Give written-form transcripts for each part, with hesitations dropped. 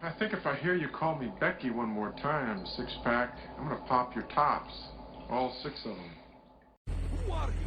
I think if I hear you call me Becky one more time, six-pack, I'm gonna pop your tops. All six of them. Who are you?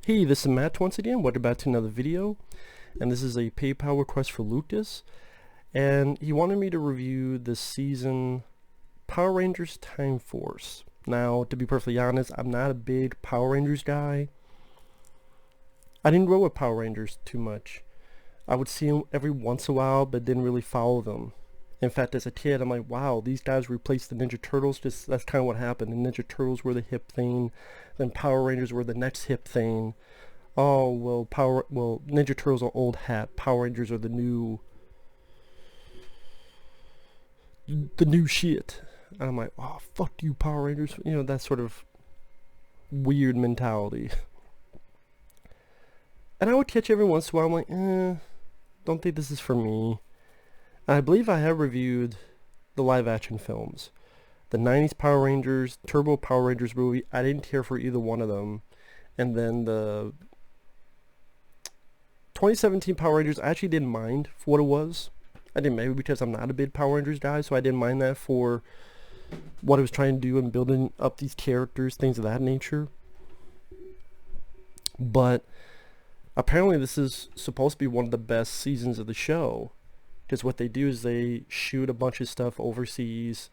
Hey, this is Matt once again. Welcome back to another video, and this is a PayPal request for Lucas, and he wanted me to review this season Power Rangers Time Force. Now, to be perfectly honest, I'm not a big Power Rangers guy. I didn't grow with Power Rangers too much. I would see them every once in a while, but didn't really follow them. In fact, as a kid, I'm like, wow, these guys replaced the Ninja Turtles. That's kind of what happened. The Ninja Turtles were the hip thing, then Power Rangers were the next hip thing. Oh, well, Ninja Turtles are old hat. Power Rangers are the new shit. And I'm like, oh, fuck you, Power Rangers. You know, that sort of weird mentality. And I would catch every once in a while, I'm like, don't think this is for me. And I believe I have reviewed the live action films. The 90s Power Rangers, Turbo Power Rangers movie, I didn't care for either one of them. And then the 2017 Power Rangers, I actually didn't mind for what it was. I didn't, maybe because I'm not a big Power Rangers guy, so I didn't mind that for what it was trying to do and building up these characters, things of that nature. But apparently this is supposed to be one of the best seasons of the show. Because what they do is they shoot a bunch of stuff overseas.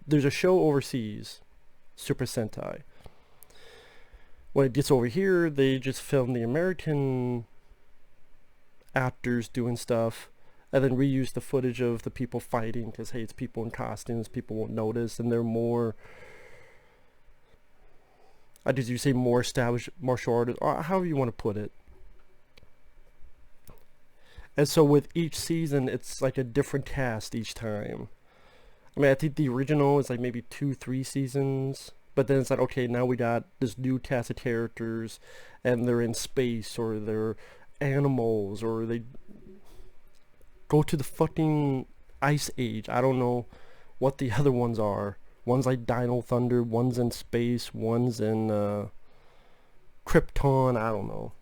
There's a show overseas, Super Sentai. When it gets over here, they just film the American actors doing stuff, and then reuse the footage of the people fighting, because hey, it's people in costumes, people won't notice, and they're more, did you say more established martial artists, or however you want to put it. And so with each season, it's like a different cast each time. I mean, I think the original is like maybe 2-3 seasons. But then it's like, okay, now we got this new cast of characters. And they're in space, or they're animals, or they go to the fucking Ice Age. I don't know what the other ones are. One's like Dino Thunder, one's in space, one's in Krypton, I don't know.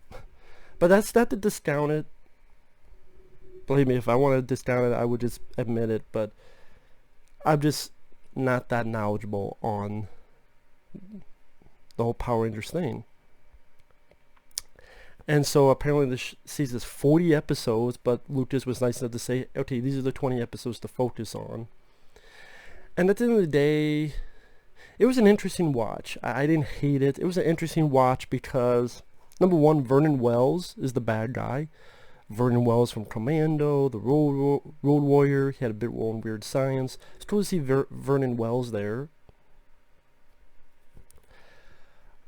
But that's not to discount it. Believe me, if I wanted to discount it, I would just admit it, but I'm just not that knowledgeable on the whole Power Rangers thing. And so apparently this season is 40 episodes, but Lucas was nice enough to say, okay, these are the 20 episodes to focus on. And at the end of the day, it was an interesting watch. I didn't hate it. It was an interesting watch because, number one, Vernon Wells is the bad guy. Vernon Wells from Commando, the Road Warrior. He had a bit role in Weird Science. It's cool to see Vernon Wells there.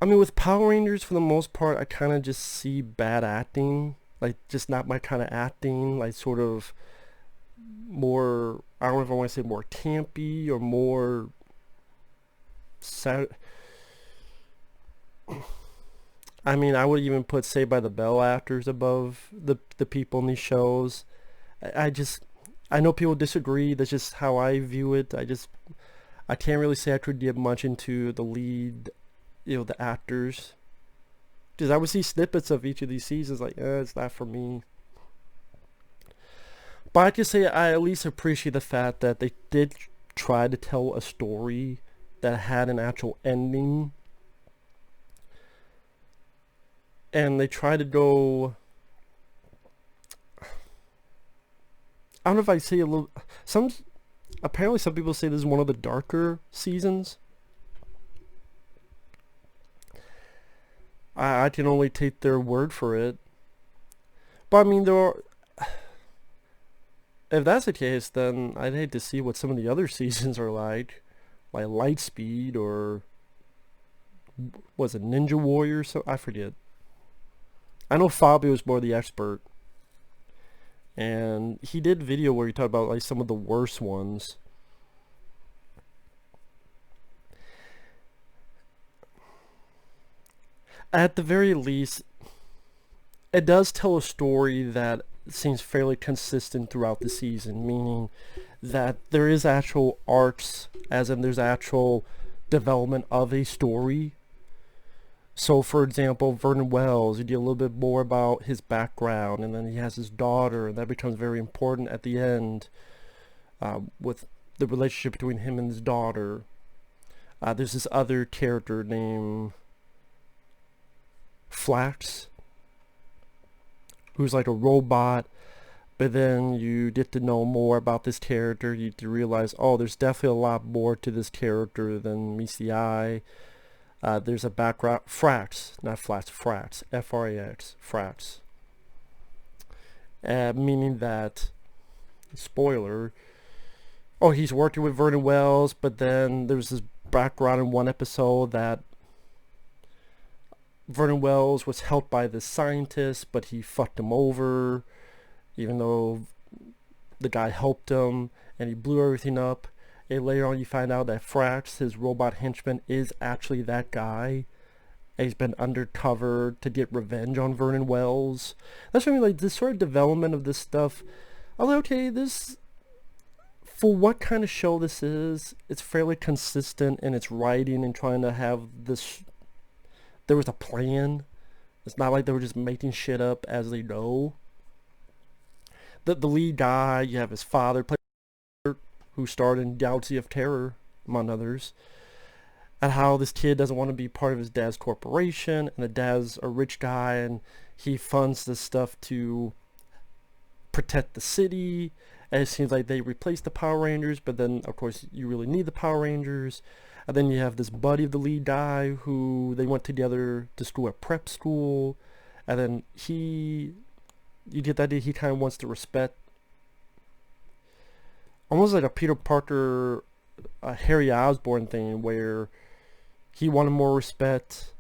I mean, with Power Rangers, for the most part, I kind of just see bad acting. Like, just not my kind of acting. Like, sort of more, I don't know if I want to say more campy or more sad. I mean, I would even put Saved by the Bell actors above the people in these shows. I know people disagree. That's just how I view it. I can't really say I could get much into the lead, the actors, because I would see snippets of each of these seasons like, it's not for me. But I can say I at least appreciate the fact that they did try to tell a story that had an actual ending. And they try to go, I don't know if I say a little, apparently some people say this is one of the darker seasons. I can only take their word for it. But I mean, if that's the case, then I'd hate to see what some of the other seasons are like Lightspeed, or was it Ninja Warrior? So I forget. I know Fabio's more the expert, and he did video where he talked about like some of the worst ones. At the very least, it does tell a story that seems fairly consistent throughout the season, meaning that there is actual arcs, as in there's actual development of a story. So for example, Vernon Wells, you get a little bit more about his background, and then he has his daughter, and that becomes very important at the end, with the relationship between him and his daughter. There's this other character named Flax, who's like a robot, but then you get to know more about this character. You get to realize, oh, there's definitely a lot more to this character than meets the eye. There's a background, Frax, not Flax, Frax, F-R-A-X, Frax. Meaning that, spoiler, oh, he's working with Vernon Wells, but then there's this background in one episode that Vernon Wells was helped by this scientist, but he fucked him over, even though the guy helped him, and he blew everything up. And later on you find out that Frax, his robot henchman, is actually that guy. And he's been undercover to get revenge on Vernon Wells. That's what I mean, like, this sort of development of this stuff. I was like, okay, this, for what kind of show this is, it's fairly consistent in its writing and trying to have this, there was a plan. It's not like they were just making shit up as they go. The lead guy, you have his father, who starred in Galaxy of Terror, among others, and how this kid doesn't want to be part of his dad's corporation, and the dad's a rich guy, and he funds this stuff to protect the city, and it seems like they replaced the Power Rangers, but then, of course, you really need the Power Rangers. And then you have this buddy of the lead guy who they went together to school at prep school, and then you get that idea he kind of wants to respect, almost like a Peter Parker, Harry Osborn thing, where he wanted more respect,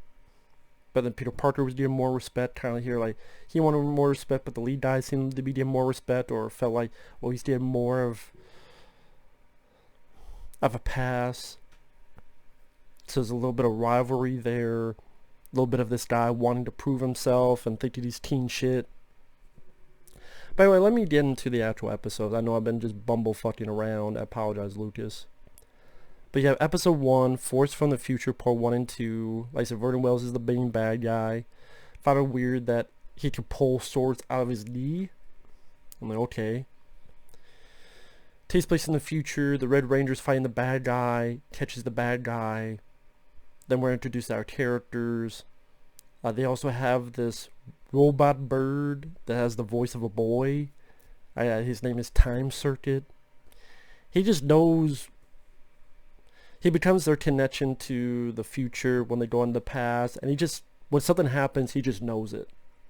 but then Peter Parker was getting more respect, kind of here, like, he wanted more respect, but the lead guy seemed to be getting more respect, or felt like, well, he's getting more of a pass. So there's a little bit of rivalry there, a little bit of this guy wanting to prove himself and think that he's teen shit. By the way, let me get into the actual episodes. I know I've been just bumblefucking around. I apologize, Lucas. But you have episode 1, Force from the Future, part 1 and 2. Like I said, Vernon Wells is the main bad guy. Found it weird that he could pull swords out of his knee. I'm like, okay. Takes place in the future. The Red Ranger's fighting the bad guy, catches the bad guy. Then we're introduced to our characters. They also have this robot bird that has the voice of a boy. His name is Time Circuit. He just knows. He becomes their connection to the future when they go in the past. And he just, when something happens, he just knows it.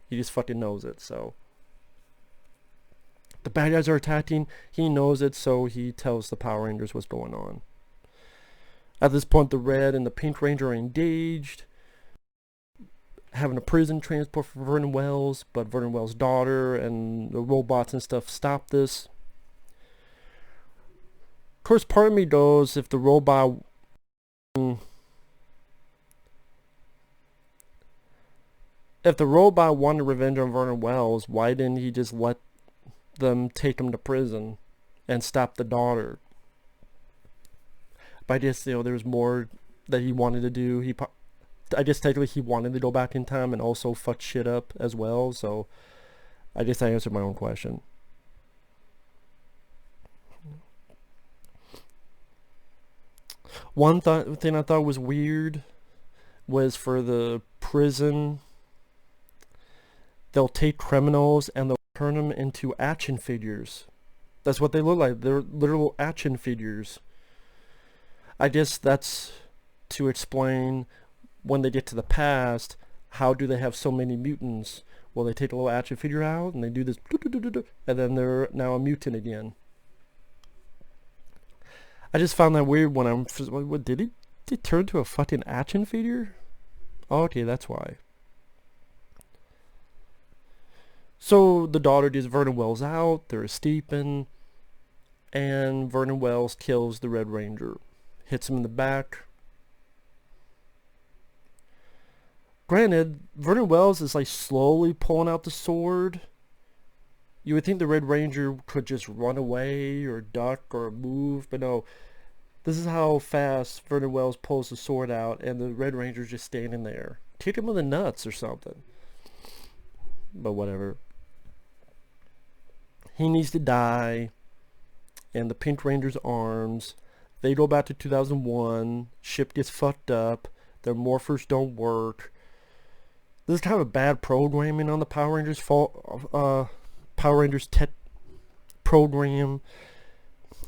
He just fucking knows it, so. The bad guys are attacking. He knows it, so he tells the Power Rangers what's going on. At this point, the Red and the Pink Ranger are engaged, having a prison transport for Vernon Wells, but Vernon Wells' daughter and the robots and stuff stop this. Of course, part of me goes, if the robot... If the robot wanted revenge on Vernon Wells, why didn't he just let them take him to prison and stop the daughter? But I guess, you know, there was more that he wanted to do. I guess technically he wanted to go back in time and also fuck shit up as well. So I guess I answered my own question. One thing I thought was weird was for the prison, they'll take criminals and they'll turn them into action figures. That's what they look like. They're literal action figures. I guess that's to explain when they get to the past, how do they have so many mutants? Well, they take a little action figure out and they do this, and then they're now a mutant again. I just found that weird when what did he turn to a fucking action figure? Oh, okay, that's why. So the daughter gets Vernon Wells out, they're escaping, and Vernon Wells kills the Red Ranger. Hits him in the back. Granted, Vernon Wells is like slowly pulling out the sword. You would think the Red Ranger could just run away or duck or move, but no. This is how fast Vernon Wells pulls the sword out, and the Red Ranger's just standing there. Kick him in the nuts or something. But whatever. He needs to die. And the Pink Ranger's arms. They go back to 2001. Ship gets fucked up. Their morphers don't work. This is kind of a bad programming on the Power Rangers Power Rangers tech program.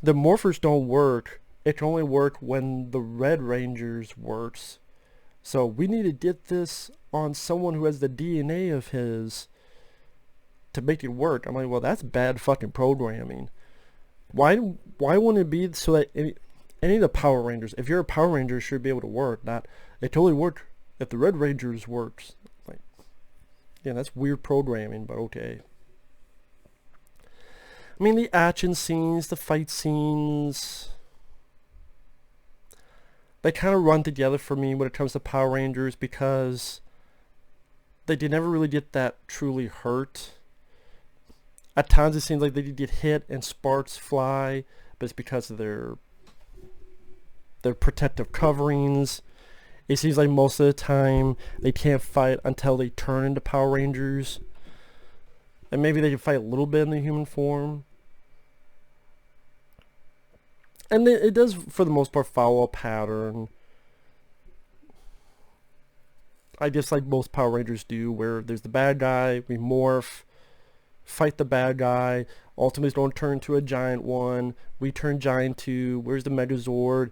The morphers don't work. It can only work when the Red Rangers works. So we need to get this on someone who has the DNA of his to make it work. I'm like, well, that's bad fucking programming. Why wouldn't it be so that any of the Power Rangers, if you're a Power Ranger, should be able to work? Not, it totally worked if the Red Rangers works. Like, yeah, that's weird programming, but okay. I mean, the action scenes, the fight scenes, they kind of run together for me when it comes to Power Rangers because they did never really get that truly hurt. At times it seems like they did get hit and sparks fly, but it's because of their protective coverings. It seems like most of the time they can't fight until they turn into Power Rangers. And maybe they can fight a little bit in the human form. And it does, for the most part, follow a pattern. I guess like most Power Rangers do, where there's the bad guy, we morph, fight the bad guy, ultimately don't turn to a giant one, we turn giant to, where's the Megazord,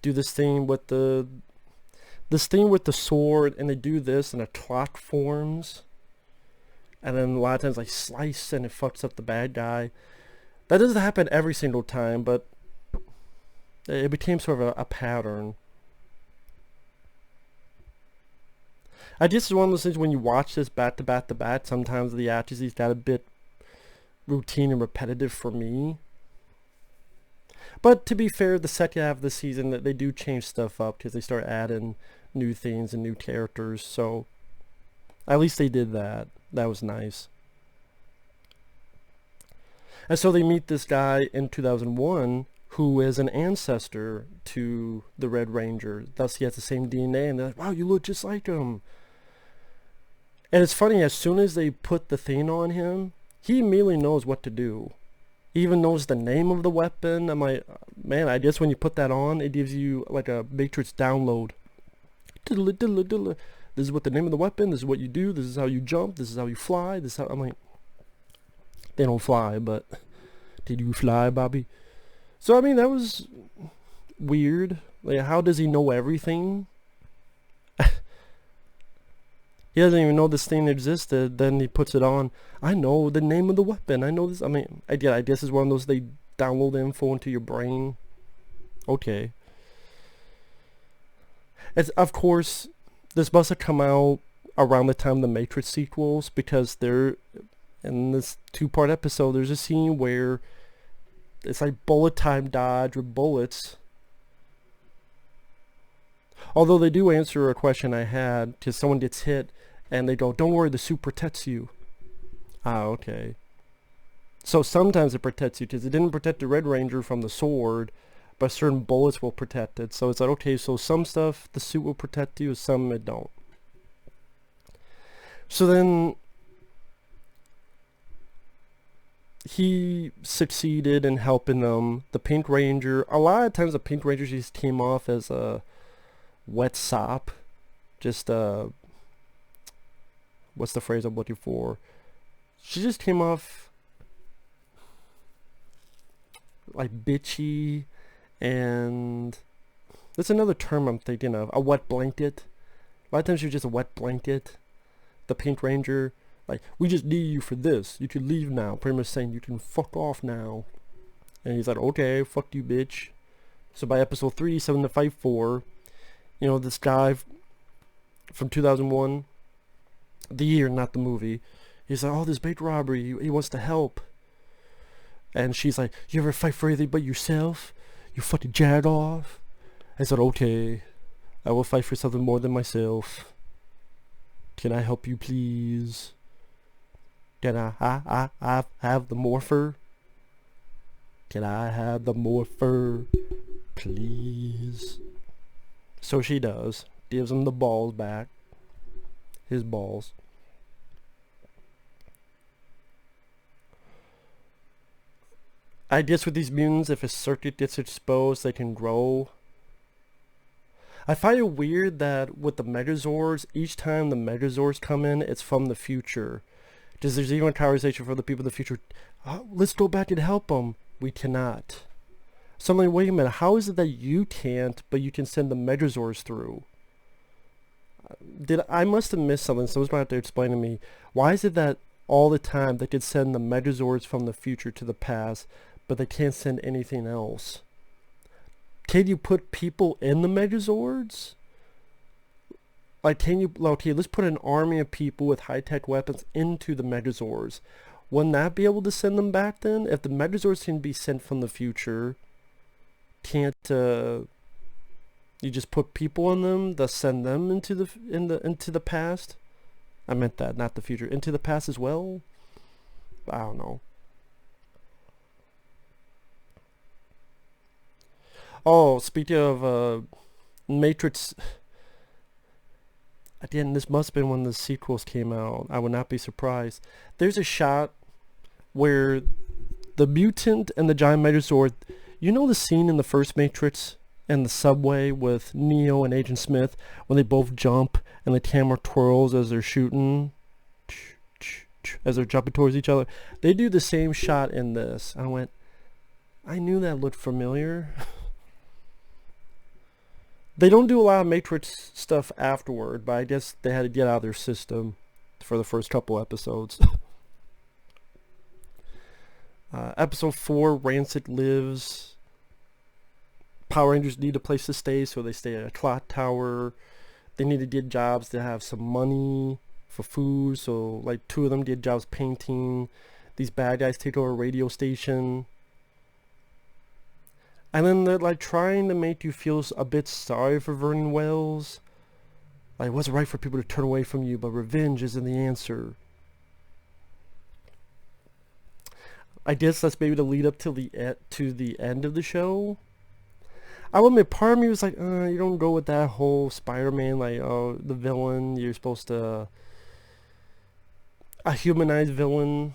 do this thing with the sword, and they do this and a clock forms, and then a lot of times like slice and it fucks up the bad guy. That doesn't happen every single time, but it became sort of a pattern. I guess it's one of those things when you watch this back to back to back, sometimes the accuracy's got a bit routine and repetitive for me. But to be fair, the second half of the season, they do change stuff up because they start adding new things and new characters. So at least they did that. That was nice. And so they meet this guy in 2001 who is an ancestor to the Red Ranger. Thus he has the same DNA, and they're like, wow, you look just like him. And it's funny, as soon as they put the thing on him, he immediately knows what to do. He even knows the name of the weapon. I'm like, man, I guess when you put that on, it gives you like a Matrix download. Diddle, diddle, diddle. This is what the name of the weapon, this is what you do, this is how you jump, this is how you fly, this is how, I'm like, they don't fly, but did you fly, Bobby? So, I mean, that was weird. Like, how does he know everything? He doesn't even know this thing existed, then he puts it on. I know the name of the weapon, I know this. I mean, I guess it's one of those, they download the info into your brain. Okay. Of course, this must have come out around the time of the Matrix sequels, because there, in this 2-part episode, there's a scene where it's like bullet time dodge with bullets. Although they do answer a question I had, because someone gets hit and they go, don't worry, the suit protects you. Ah, okay. So sometimes it protects you, because it didn't protect the Red Ranger from the sword, but certain bullets will protect it. So it's like, okay, so some stuff the suit will protect you, some it don't. So then he succeeded in helping them. The Pink Ranger, a lot of times the Pink Rangers just came off as a wet sop. Just, what's the phrase I'm looking for? She just came off like bitchy, and that's another term I'm thinking of. A wet blanket. A lot of times you're just a wet blanket. The Pink Ranger, like, we just need you for this. You can leave now. Pretty much saying you can fuck off now. And he's like, okay, fuck you, bitch. So by episode 3, 7-5-4, you know, this guy from 2001, the year, not the movie, he's like, oh, this bank robbery, he wants to help. And she's like, you ever fight for anything but yourself? You fucking jag off. I said, okay, I will fight for something more than myself. Can I help you, please? Can I have the morpher? Can I have the morpher, please? So she does. Gives him the balls back. His balls. I guess with these mutants, if a circuit gets exposed, they can grow. I find it weird that with the Megazords, each time the Megazords come in, it's from the future. Because there's even a conversation for the people of the future. Oh, let's go back and help them. We cannot. So I'm like, wait a minute. How is it that you can't, but you can send the Megazords through? I must have missed something. Someone's going to have to explain to me. Why is it that all the time they could send the Megazords from the future to the past, but they can't send anything else? Can you put people in the Megazords? Like, can you, okay, let's put an army of people with high-tech weapons into the Megazords. Wouldn't that be able to send them back then? If the Megazords can be sent from the future, can't you just put people in them that send them into the past? I meant that, not the future. Into the past as well? I don't know. Oh, speaking of Matrix, again, this must have been when the sequels came out. I would not be surprised. There's a shot where the mutant and the giant Megazord, you know the scene in the first Matrix and the subway with Neo and Agent Smith when they both jump and the camera twirls as they're shooting, as they're jumping towards each other? They do the same shot in this. I went, I knew that looked familiar. They don't do a lot of Matrix stuff afterward, but I guess they had to get out of their system for the first couple episodes. Episode 4, Rancic lives. Power Rangers need a place to stay, so they stay at a clock tower. They need to get jobs to have some money for food, so like 2 of them get jobs painting. These bad guys take over a radio station. And then they're like trying to make you feel a bit sorry for Vernon Wells. Like, it wasn't right for people to turn away from you, but revenge isn't the answer. I guess that's maybe the lead up to the end of the show. I will admit, part of me was like, you don't go with that whole Spider-Man, like, oh, the villain, you're supposed to a humanized villain.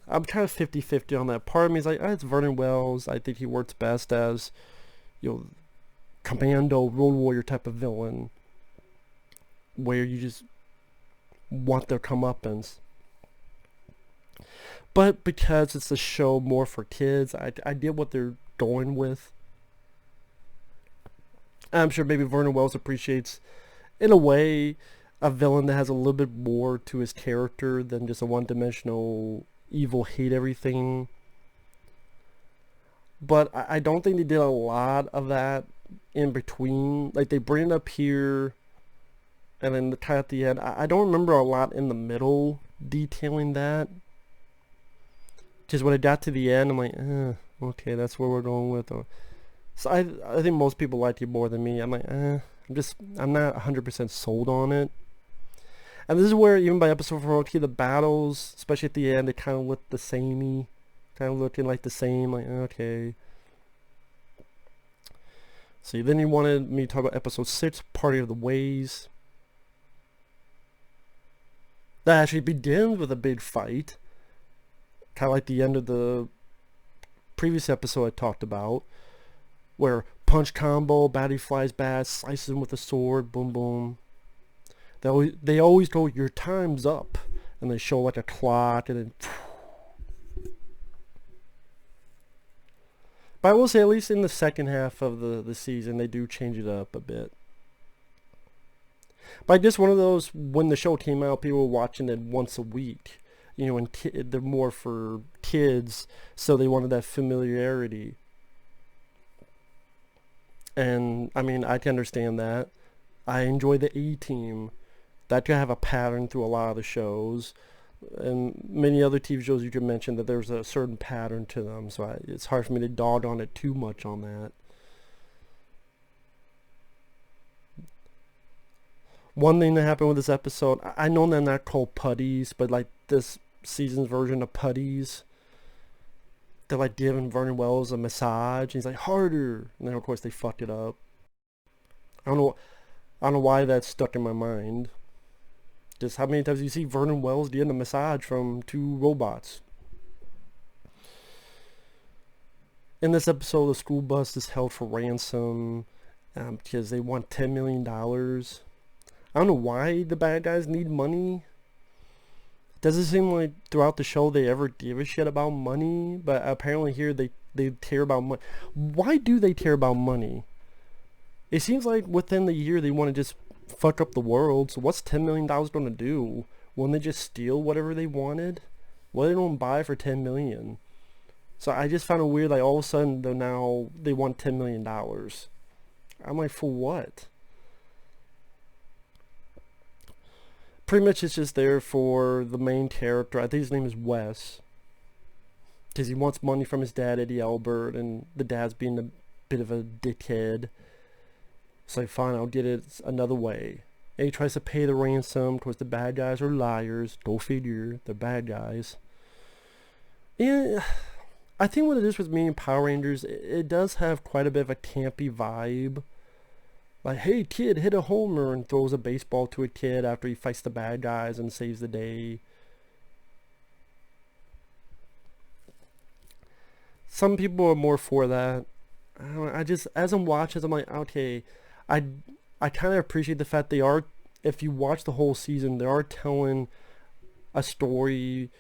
I'm kind of 50-50 on that. Part of me is like, it's Vernon Wells. I think he works best as, you know, commando, road warrior type of villain, where you just want their comeuppance. But because it's a show more for kids, I get what they're going with. I'm sure maybe Vernon Wells appreciates, in a way, a villain that has a little bit more to his character than just a one-dimensional evil, hate everything. But I don't think they did a lot of that in between. Like, they bring it up here and then kind of at the end. I don't remember a lot in the middle detailing that. Because when I got to the end, I'm like, okay, that's where we're going with. So I think most people liked it more than me. I'm like, I'm not 100% sold on it. And this is where, even by episode 4, okay, the battles, especially at the end, they kind of look the samey. Kind of looking like the same, like, okay. See, then he wanted me to talk about episode 6, Party of the Ways. That actually begins with a big fight. Kind of like the end of the previous episode I talked about. Where punch combo, baddie flies back, slices him with a sword, boom boom. They always go, your time's up. And they show like a clock and then... But I will say, at least in the second half of the season, they do change it up a bit. But I guess one of those, when the show came out, people were watching it once a week. You know, and they're more for kids, so they wanted that familiarity. And, I mean, I can understand that. I enjoy the A-Team. That could have a pattern through a lot of the shows. And many other TV shows you could mention that there's a certain pattern to them. So it's hard for me to dog on it too much on that. One thing that happened with this episode, I know they're not called putties, but like this season's version of putties, they're like giving Vernon Wells a massage, and he's like, harder, and then of course they fucked it up. I don't know why that stuck in my mind. Just how many times you see Vernon Wells getting a massage from two robots. In this episode, the school bus is held for ransom because they want $10 million. I don't know why the bad guys need money. Doesn't seem like throughout the show they ever give a shit about money, but apparently here they care about money. Why do they care about money? It seems like within the year they want to just fuck up the world, so what's $10 million going to do? Won't they just steal whatever they wanted? What they don't buy for $10 million? So I just found it weird, like all of a sudden they want $10 million. I'm like, for what? Pretty much it's just there for the main character. I think his name is Wes. Because he wants money from his dad, Eddie Albert, and the dad's being a bit of a dickhead. It's like, fine, I'll get it another way. And he tries to pay the ransom. Of course, the bad guys are liars. Go figure. They're bad guys. And I think what it is with me and Power Rangers, it does have quite a bit of a campy vibe. Like, hey kid, hit a homer, and throws a baseball to a kid after he fights the bad guys and saves the day. Some people are more for that. I just, as I'm watching, I'm like, okay, I kind of appreciate the fact they are, if you watch the whole season, they are telling a story.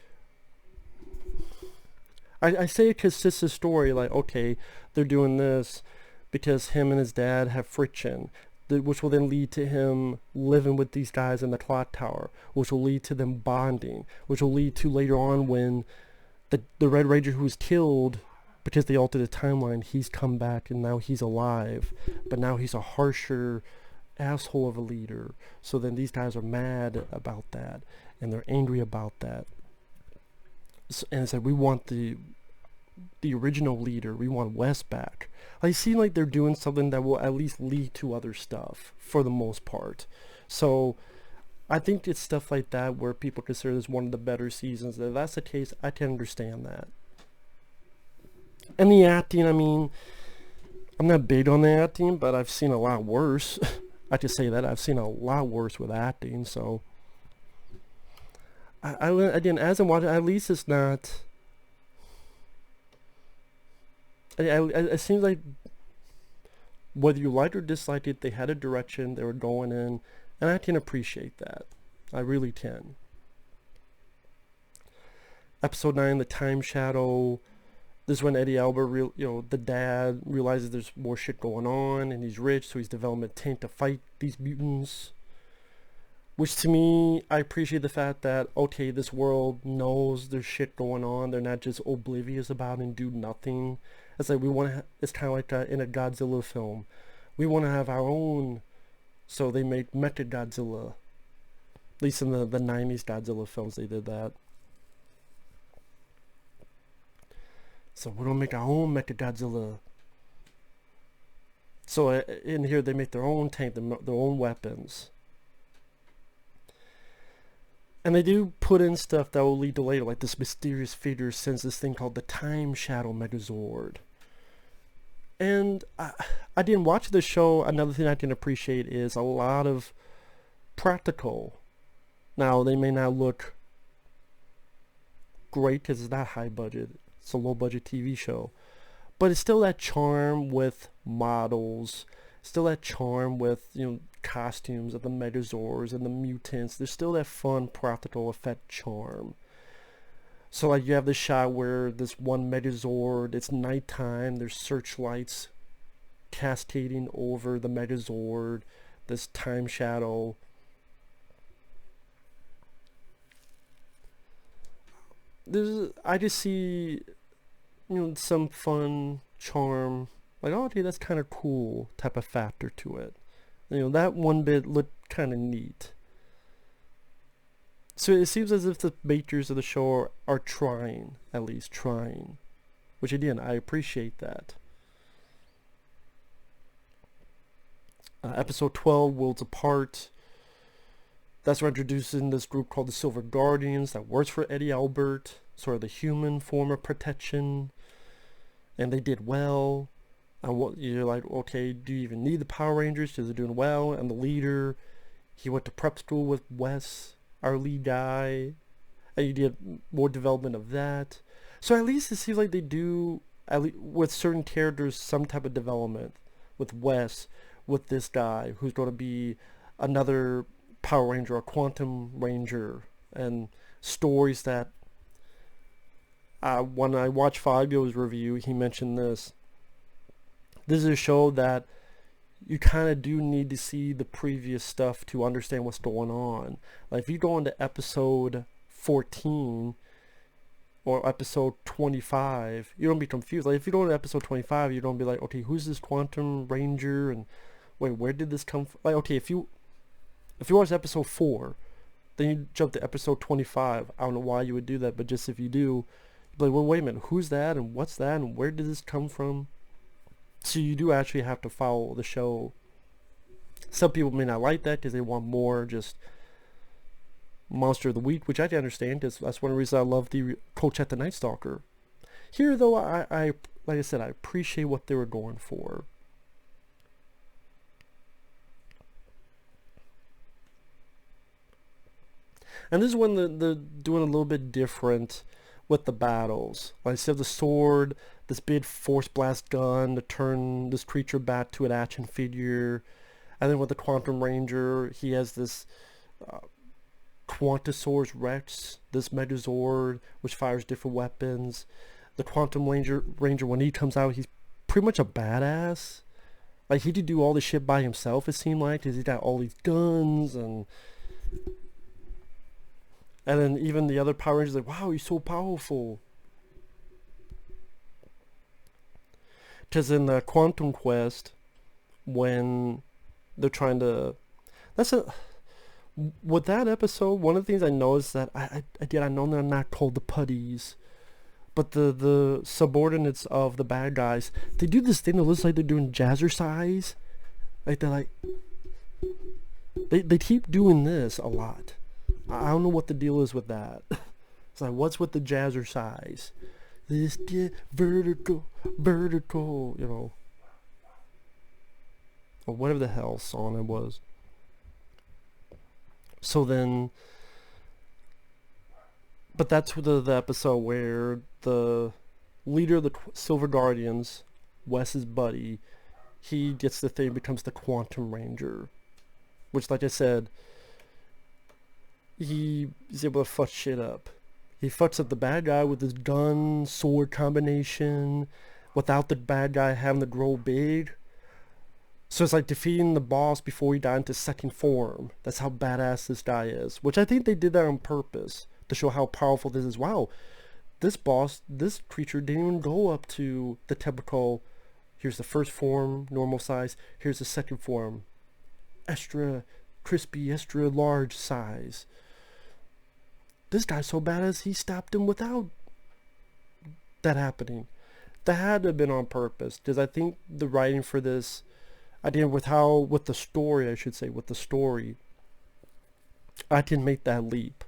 I say a consistent story, like, okay, they're doing this because him and his dad have friction, which will then lead to him living with these guys in the clock tower, which will lead to them bonding, which will lead to later on when the Red Ranger who was killed because they altered the timeline, he's come back and now he's alive, but now he's a harsher asshole of a leader. So then these guys are mad about that, and they're angry about that. And it's like, we want the original leader, we want Wes back. I seem like they're doing something that will at least lead to other stuff for the most part. So I think it's stuff like that where people consider this one of the better seasons. If that's the case, I can understand that. And the acting, I mean, I'm not big on the acting, but I've seen a lot worse. I can say that I've seen a lot worse with acting. So again, as I'm watching, at least it's not. It seems like whether you like or dislike it, they had a direction they were going in, and I can appreciate that. I really can. Episode 9, the Time Shadow. This is when Eddie Albert, the dad, realizes there's more shit going on, and he's rich, so he's developing a tank to fight these mutants. Which to me, I appreciate the fact that, okay, this world knows there's shit going on. They're not just oblivious about it and do nothing. It's like it's kind of like in a Godzilla film. We want to have our own, so they make Mecha Godzilla. At least in the 90s Godzilla films, they did that. So we're going to make our own Mecha Godzilla. So in here, they make their own tank, their own weapons. And they do put in stuff that will lead to later, like this mysterious figure sends this thing called the Time Shadow Megazord. And I didn't watch the show. Another thing I didn't appreciate is a lot of practical. Now, they may not look great because it's not high budget. It's a low budget TV show. But it's still that charm with models. Still that charm with, costumes of the Megazords and the mutants. There's still that fun practical effect charm. So like you have this shot where this one Megazord, it's nighttime, there's searchlights cascading over the Megazord, this time shadow. I just see, some fun charm, like, oh, dude, that's kind of cool type of factor to it. That one bit looked kind of neat. So it seems as if the makers of the show are trying, at least trying. Which again, I appreciate that. Episode 12, Worlds Apart. That's where introducing this group called the Silver Guardians that works for Eddie Albert. Sort of the human form of protection. And they did well. And you're like, okay, do you even need the Power Rangers? Because they're doing well. And the leader, he went to prep school with Wes, our lead guy, and you did more development of that. So at least it seems like they do, at least with certain characters, some type of development. With Wes, with this guy who's going to be another Power Ranger, a Quantum Ranger, and stories that when I watched Fabio's review, he mentioned this. This is a show that you kind of do need to see the previous stuff to understand what's going on. Like if you go into episode 14 or episode 25, you don't be confused. Like if you go into episode 25, you don't be like, okay, who's this Quantum Ranger, and wait, where did this come from? Like, okay, if you watch episode 4, then you jump to episode 25. I don't know why you would do that, but just if you do, you'd be like, well, wait a minute, who's that, and what's that, and where did this come from? So you do actually have to follow the show. Some people may not like that because they want more just Monster of the Week, which I can understand because that's one of the reasons I love the Coach at the Night Stalker. Here, though, I like I said, I appreciate what they were going for. And this is when they're doing a little bit different with the battles. Like instead of the sword, this big force blast gun to turn this creature back to an action figure. And then with the Quantum Ranger, he has this Quantosaurus Rex, this Megazord, which fires different weapons. The Quantum Ranger, when he comes out, he's pretty much a badass. Like, he could do all this shit by himself, it seemed like, because he's got all these guns, and then even the other Power Rangers like, wow, he's so powerful. Because in the Quantum Quest, when they're trying to... With that episode, one of the things I noticed that I know they're not called the putties, but the subordinates of the bad guys, they do this thing that looks like they're doing jazzercise. Like they're like... They keep doing this a lot. I don't know what the deal is with that. It's like, what's with the jazzercise? This vertical, or whatever the hell song it was. So then, but that's the episode where the leader of the Silver Guardians, Wes's buddy, he gets the thing, becomes the Quantum Ranger, which, like I said, he's able to fuck shit up. He fucks up the bad guy with his gun sword combination without the bad guy having to grow big. So it's like defeating the boss before he died into second form. That's how badass this guy is. Which I think they did that on purpose to show how powerful this is. Wow, this creature didn't even go up to the typical, here's the first form, normal size, here's the second form, extra crispy, extra large size. This guy's so badass, he stopped him without that happening. That had to have been on purpose, because I think the writing for this, with the story, I can make that leap,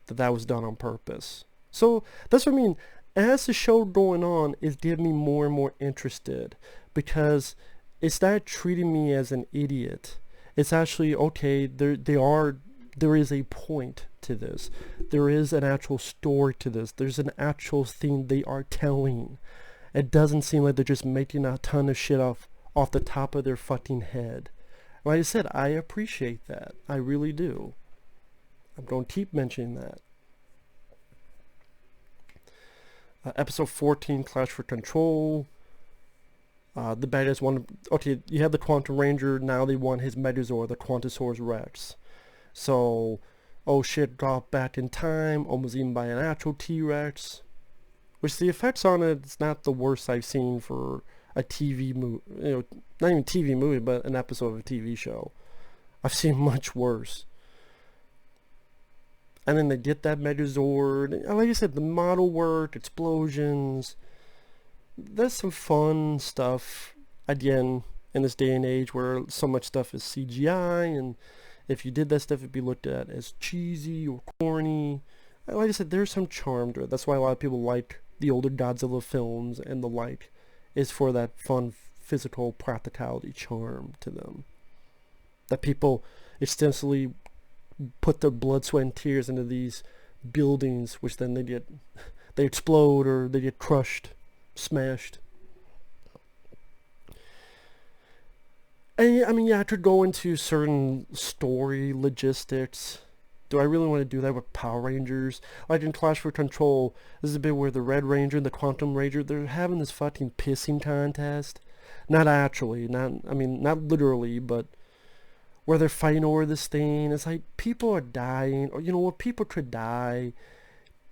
that was done on purpose. So that's what I mean. As the show going on, it did me more and more interested, because it's not treating me as an idiot. It's actually, okay, there is a point to this. There is an actual story to this. There's an actual thing they are telling. It doesn't seem like they're just making a ton of shit off the top of their fucking head. Like I said, I appreciate that. I really do. I'm going to keep mentioning that. Episode 14, Clash for Control. The bad guys want to... Okay, you have the Quantum Ranger. Now they want his Megazord, the Quantosaurus Rex. So, oh shit, got back in time. Almost eaten by an actual T-Rex. Which the effects on it, it's not the worst I've seen for a TV movie. You know, not even TV movie, but an episode of a TV show. I've seen much worse. And then they get that Megazord. Like I said, the model work, explosions. There's some fun stuff. Again, in this day and age where so much stuff is CGI. And if you did that stuff, it'd be looked at as cheesy or corny. Like I said, there's some charm to it. That's why a lot of people like the older Godzilla films and the like. Is for that fun, physical practicality charm to them. That people extensively put their blood, sweat, and tears into these buildings, which then they explode or they get crushed, smashed. And I mean, yeah, I could go into certain story logistics. Do I really want to do that with Power Rangers? Like in Clash for Control, this is a bit where the Red Ranger and the Quantum Ranger, they're having this fucking pissing contest. Not actually, not literally, but where they're fighting over this thing. It's like, people are dying, or you know what, people could die.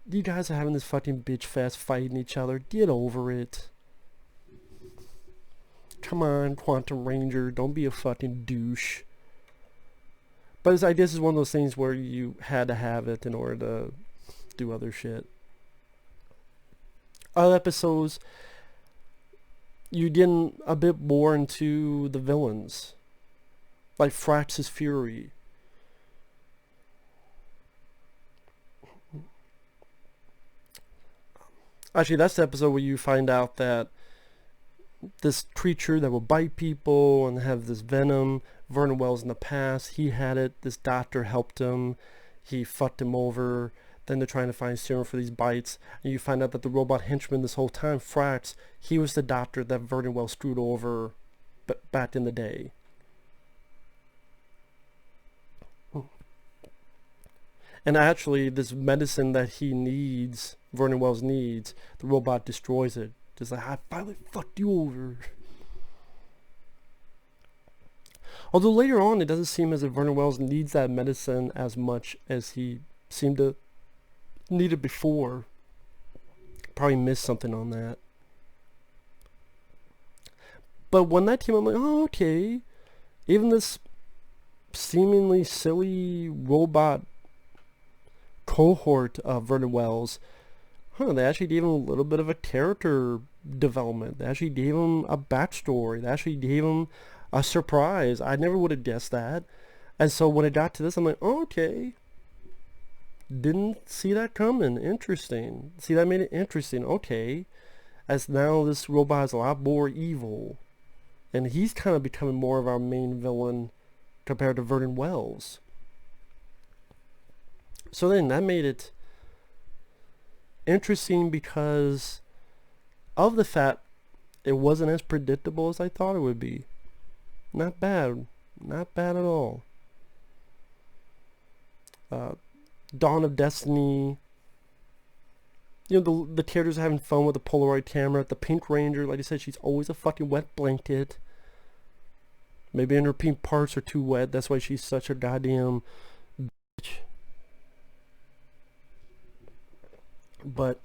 You guys are having this fucking bitch fest fighting each other. Get over it. Come on, Quantum Ranger, don't be a fucking douche. But I guess it's one of those things where you had to have it in order to do other shit. Other episodes, you get a bit more into the villains. Like Frax's Fury. Actually, that's the episode where you find out that this creature that will bite people and have this venom, Vernon Wells in the past, he had it. This doctor helped him. He fucked him over. Then they're trying to find serum for these bites. And you find out that the robot henchman this whole time, Frax, he was the doctor that Vernon Wells screwed over back in the day. And actually, this medicine that he needs, Vernon Wells needs, the robot destroys it. Just like, I finally fucked you over. Although later on, it doesn't seem as if Vernon Wells needs that medicine as much as he seemed to need it before. Probably missed something on that. But when that came, I'm like, oh, okay. Even this seemingly silly robot cohort of Vernon Wells, they actually gave him a little bit of a character development. They actually gave him a backstory. They actually gave him a surprise. I never would have guessed that. And so when it got to this, I'm like, oh, okay. Didn't see that coming. Interesting. See, that made it interesting. Okay. As now this robot is a lot more evil. And he's kind of becoming more of our main villain compared to Vernon Wells. So then that made it interesting because of the fact it wasn't as predictable as I thought it would be. Not bad. Not bad at all. Dawn of Destiny. You know, the characters are having fun with the Polaroid camera. The Pink Ranger, like I said, she's always a fucking wet blanket. Maybe her pink parts are too wet. That's why she's such a goddamn bitch. But,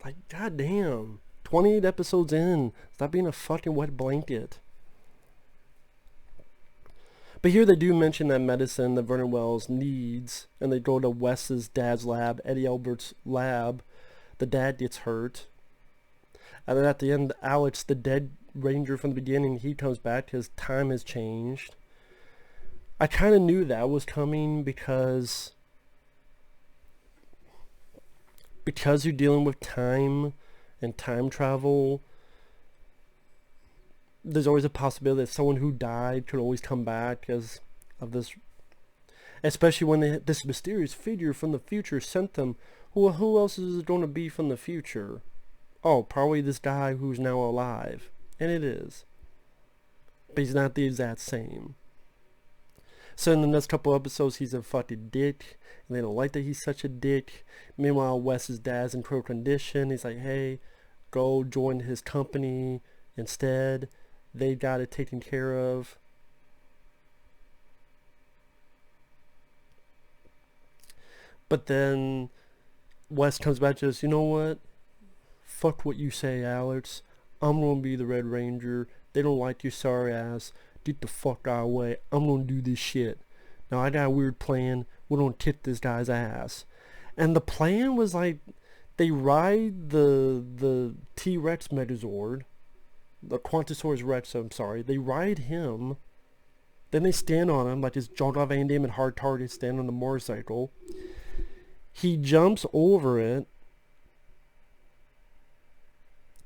like, goddamn. 28 episodes in. Stop being a fucking wet blanket. But here they do mention that medicine that Vernon Wells needs. And they go to Wes's dad's lab, Eddie Albert's lab. The dad gets hurt. And then at the end, Alex, the dead ranger from the beginning, he comes back. His time has changed. I kind of knew that was coming because you're dealing with time and time travel. there's always a possibility that someone who died could always come back because of this, especially when this mysterious figure from the future sent them. Who else is it going to be from the future? Oh, probably this guy who's now alive. And it is. But he's not the exact same. So in the next couple episodes, he's a fucking dick. And they don't like that he's such a dick. Meanwhile, Wes's dad's in pro condition. He's like, hey, go join his company instead. They got it taken care of. But then Wes comes back to us, you know what? Fuck what you say, Alex. I'm gonna be the Red Ranger. They don't like your sorry ass. Get the fuck our way. I'm gonna do this shit. Now I got a weird plan. We're gonna kick this guy's ass. And the plan was like, they ride the T-Rex Megazord, the Quantosaurus Rex, I'm sorry. They ride him. Then they stand on him like this Jean-Claude Van Damme and Hard Target stand on the motorcycle. He jumps over it.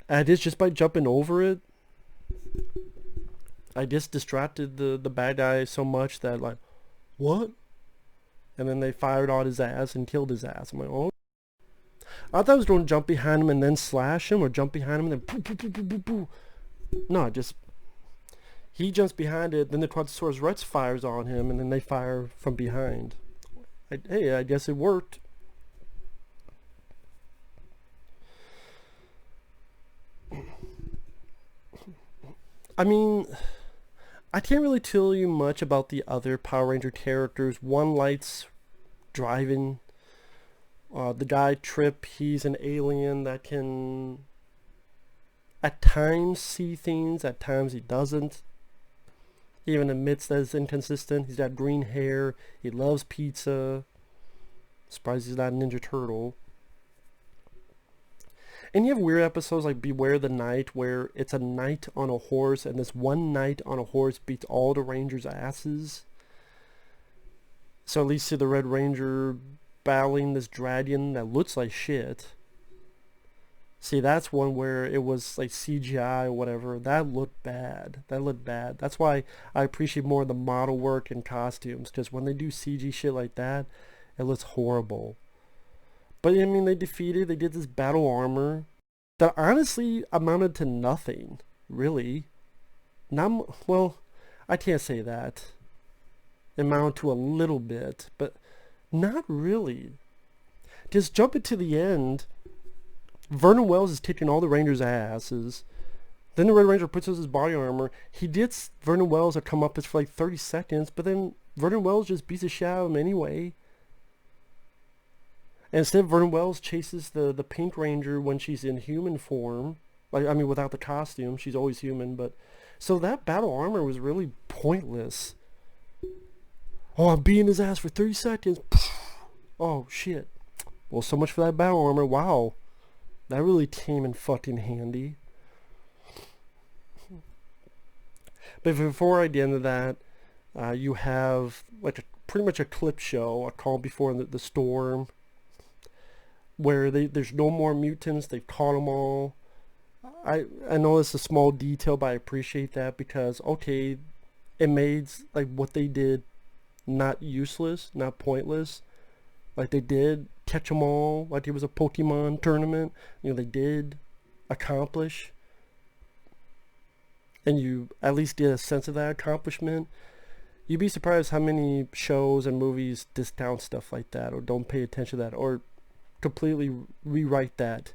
And it's just by jumping over it, I just distracted the bad guy so much that like, what? And then they fired on his ass and killed his ass. I'm like, oh. I thought I was going to jump behind him and then slash him, or jump behind him and then poo, poo, poo, poo, poo, poo. No, just he jumps behind it, then the Quantosaurus Rex fires on him, and then they fire from behind. Hey, I guess it worked. I mean, I can't really tell you much about the other Power Ranger characters. One Light's driving. The guy Trip, he's an alien that can at times see things, at times he doesn't. He even admits that it's inconsistent. He's got green hair. He loves pizza. Surprised he's not a Ninja Turtle. And you have weird episodes like Beware the Knight, where it's a knight on a horse, and this one knight on a horse beats all the Rangers' asses. So at least see the Red Ranger battling this dragon that looks like shit. See, that's one where it was like CGI or whatever. That looked bad. That looked bad. That's why I appreciate more of the model work and costumes, because when they do CG shit like that, it looks horrible. But I mean, they did this battle armor that honestly amounted to nothing, really. Not, well, I can't say that. It amounted to a little bit, but not really. Just jumping to the end, Vernon Wells is kicking all the Rangers' asses. Then the Red Ranger puts on his body armor. He gets Vernon Wells to come up for like 30 seconds, but then Vernon Wells just beats the shit out of him anyway. And instead, Vernon Wells chases the Pink Ranger when she's in human form. Like, I mean, without the costume. She's always human, but... So that battle armor was really pointless. Oh, I'm beating his ass for 30 seconds. Oh, shit. Well, so much for that battle armor. Wow. That really came in fucking handy. But before I get into that, you have like pretty much a clip show, a call before the storm, where there's no more mutants. They've caught them all. I know it's a small detail, but I appreciate that, because okay, it made like what they did not useless, not pointless. Like, they did catch them all, like it was a Pokemon tournament. You know, they did accomplish, and you at least get a sense of that accomplishment. You'd be surprised how many shows and movies discount stuff like that, or don't pay attention to that, or completely rewrite that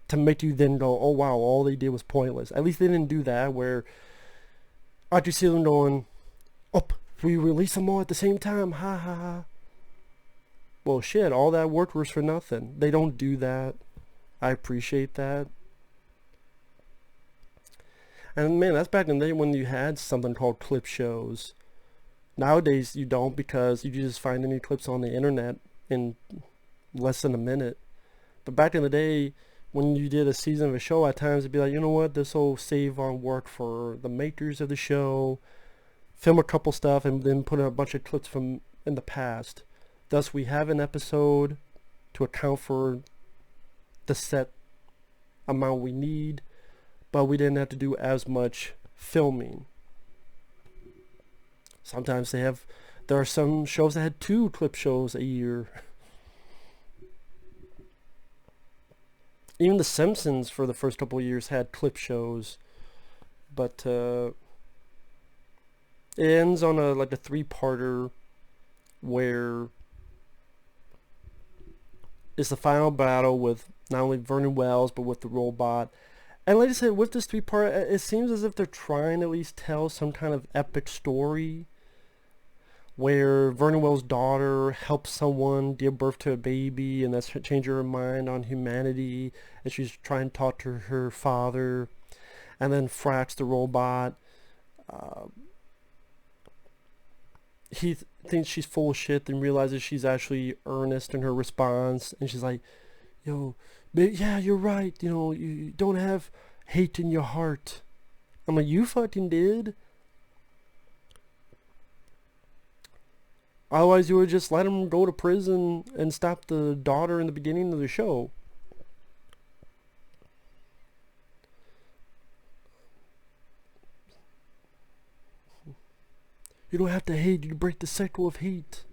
to make you then go, oh wow, all they did was pointless. At least they didn't do that, where I just see them going, oh, we release them all at the same time, ha ha ha. Well, shit, all that work was for nothing. They don't do that. I appreciate that. And man, that's back in the day when you had something called clip shows. Nowadays you don't, because you just find any clips on the internet in less than a minute. But back in the day, when you did a season of a show, at times it'd be like, you know what, this will save on work for the makers of the show. Film a couple stuff and then put in a bunch of clips from in the past. Thus, we have an episode to account for the set amount we need, but we didn't have to do as much filming. Sometimes there are some shows that had 2 clip shows a year. Even The Simpsons for the first couple of years had clip shows. But it ends on a 3-parter where it's the final battle with not only Vernon Wells but with the robot. And like I said, with this 3-part, it seems as if they're trying to at least tell some kind of epic story where Vernon Wells' daughter helps someone give birth to a baby, and that's changing her mind on humanity, and she's trying to talk to her father. And then Frax the robot, he thinks she's full of shit, then realizes she's actually earnest in her response, and she's like, yo, yeah, you're right, you don't have hate in your heart. I'm like, you fucking did. Otherwise you would just let him go to prison and stop the daughter in the beginning of the show. You don't have to hate, you break the cycle of hate.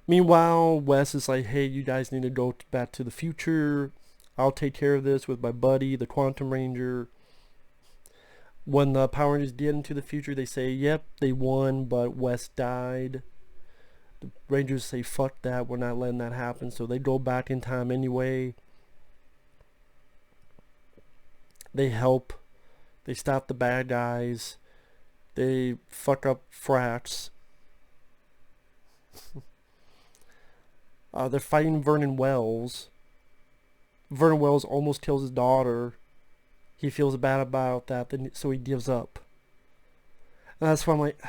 Meanwhile, Wes is like, hey, you guys need to go back to the future. I'll take care of this with my buddy, the Quantum Ranger. When the Power Rangers get into the future, they say, yep, they won, but Wes died. The Rangers say, fuck that, we're not letting that happen. So they go back in time anyway. They help. They stop the bad guys. They fuck up Frax. They're fighting Vernon Wells. Vernon Wells almost kills his daughter. He feels bad about that, so he gives up. And that's why I'm like,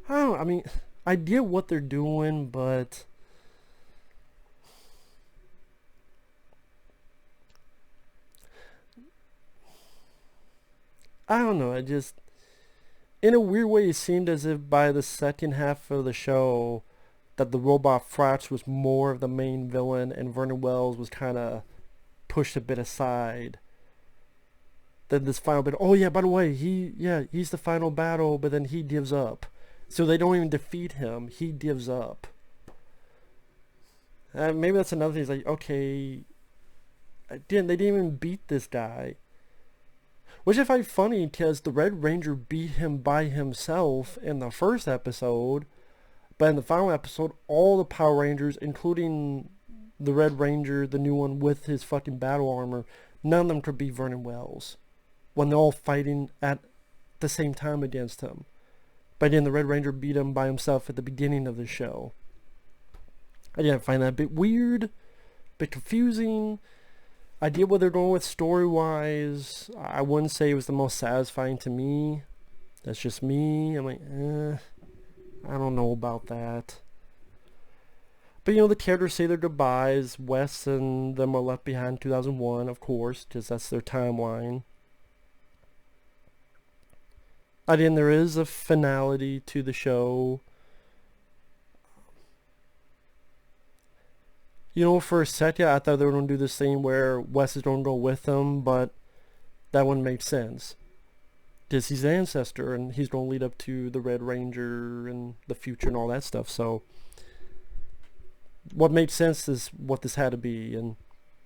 I mean, I get what they're doing, but I don't know. I just, in a weird way, it seemed as if by the second half of the show that the robot Frax was more of the main villain and Vernon Wells was kind of pushed a bit aside. Then this final bit, oh yeah, by the way, he's the final battle, but then he gives up. So they don't even defeat him, he gives up. Maybe that's another thing, it's like, okay, they didn't even beat this guy. Which I find funny, because the Red Ranger beat him by himself in the first episode, but in the final episode, all the Power Rangers, including the Red Ranger, the new one with his fucking battle armor, none of them could beat Vernon Wells when they're all fighting at the same time against him. But then the Red Ranger beat him by himself at the beginning of the show. I find that a bit weird, a bit confusing. I get what they're going with story-wise. I wouldn't say it was the most satisfying to me. That's just me. I'm like, I don't know about that. But the characters say their goodbyes. Wes and them are left behind in 2001, of course, because that's their timeline. Again, there is a finality to the show. For a second, I thought they were going to do this thing where Wes is going to go with them, but that wouldn't make sense. Because he's an ancestor, and he's going to lead up to the Red Ranger and the future and all that stuff, so what made sense is what this had to be. And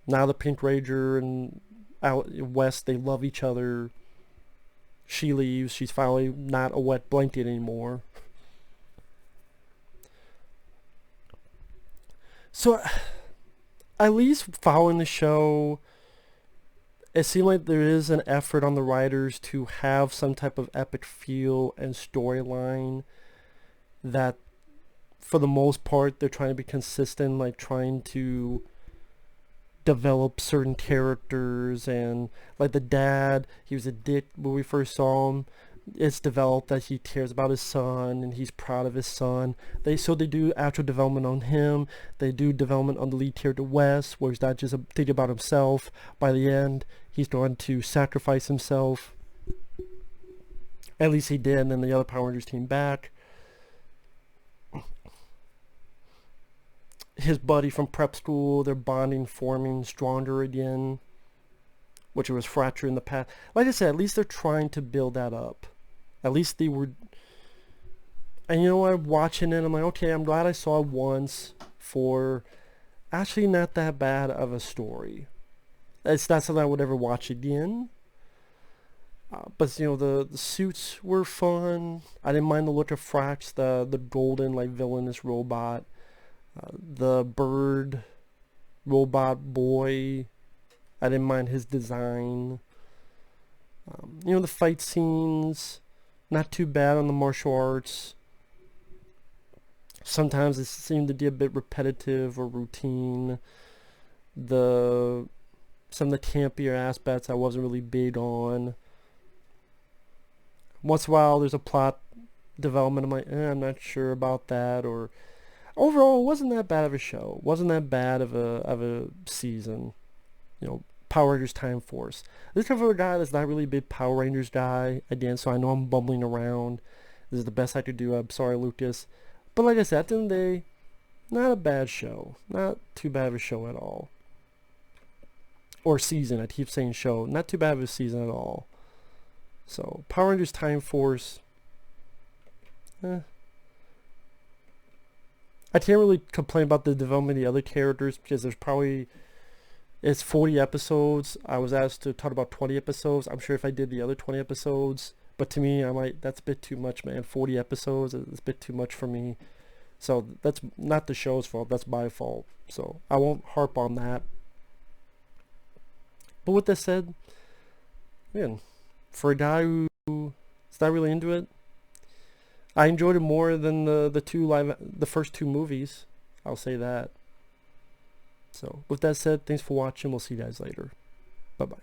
now the Pink Ranger and Wes, they love each other. She leaves. She's finally not a wet blanket anymore. So, at least following the show, it seemed like there is an effort on the writers to have some type of epic feel and storyline that, for the most part, they're trying to be consistent, like trying to develop certain characters. And like the dad, he was a dick when we first saw him. It's developed that he cares about his son and he's proud of his son. They do actual development on him. They do development on the lead character Wes, where he's not just thinking about himself. By the end, he's going to sacrifice himself. At least he did, and then the other Power Rangers came back. His buddy from prep school, they're bonding, forming stronger again. which was fractured in the past. Like I said, at least they're trying to build that up. At least they were. And you know what, watching it, I'm like, okay, I'm glad I saw it once for actually not that bad of a story. It's not something I would ever watch again. But you know, the suits were fun. I didn't mind the look of Frax, the golden like villainous robot, the bird robot boy. I didn't mind his design. You know, the fight scenes, not too bad on the martial arts. Sometimes it seemed to be a bit repetitive or routine. Some of the campier aspects I wasn't really big on. Once in a while there's a plot development, I'm like, I'm not sure about that. Or overall, it wasn't that bad of a show. It wasn't that bad of a season. You know, Power Rangers Time Force. This kind of a guy that's not really a big Power Rangers guy again, so I know I'm bumbling around. This is the best I could do. I'm sorry, Lucas. But like I said, at the end of the day, not a bad show. Not too bad of a show at all. Or season. I keep saying show. Not too bad of a season at all. So, Power Rangers Time Force. I can't really complain about the development of the other characters because there's probably... It's 40 episodes. I was asked to talk about 20 episodes. I'm sure if I did the other 20 episodes... But to me, that's a bit too much, man. 40 episodes is a bit too much for me. So that's not the show's fault. That's my fault. So I won't harp on that. But with that said, man, for a guy who's not really into it, I enjoyed it more than the first two movies. I'll say that. So with that said, thanks for watching. We'll see you guys later. Bye-bye.